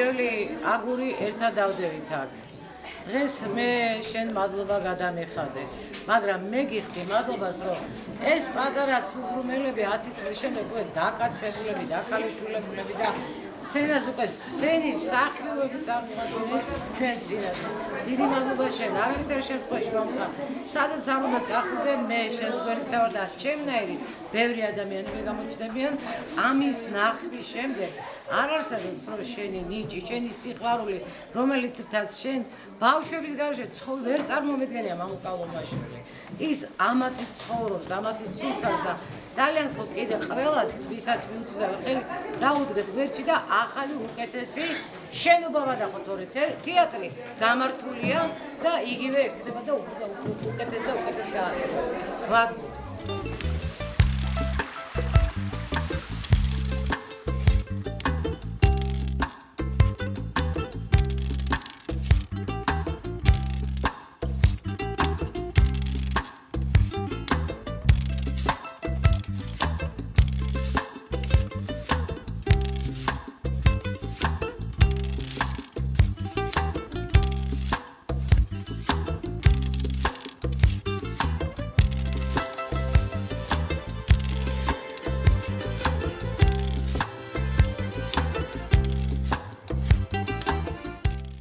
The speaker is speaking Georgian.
პირველი აგური ერთად დავდევით აქ. დღეს მე შენ მადლობა გადამეხადე, მაგრამ მე გიხდი მადლობას, რომ ეს პატარა ცუბრუმელები 10 წლის შემდეგ უკვე დაკაცებულები, დაქალიშვილებულები და სცენას უკვე სცენის მსახიობები წარმოადგენენ ჩვენს წინაშე. დიდი მადლობა შენ, არავითარ შემთხვევაში მომხარ. სადაც არ უნდა წახვიდე, მე შენს გვერდით ვარ და ჩემნაირი ბევრი ადამიანები გამოჩნდებიან ამის ნახვის შემდეგ. არ არსებობს რომ შენი ნიჭი, შენი სიყვარული, რომელითაც შენ ბავშვების გარშე ვერ წარმომედგენია მამუკალომაშვილი. ის ამათი ცხოვრობს, ამათი სულთქავს და ძალიან ხოთ კიდე ყველას ვისაც მიუწვდა ხელი დაუდგეთ გვერდში და ახალი უკეთესი შენობა ვადახოთ ორი თეატრი გამართულია და იგივე ექნება და უკეთეს გააკეთებს.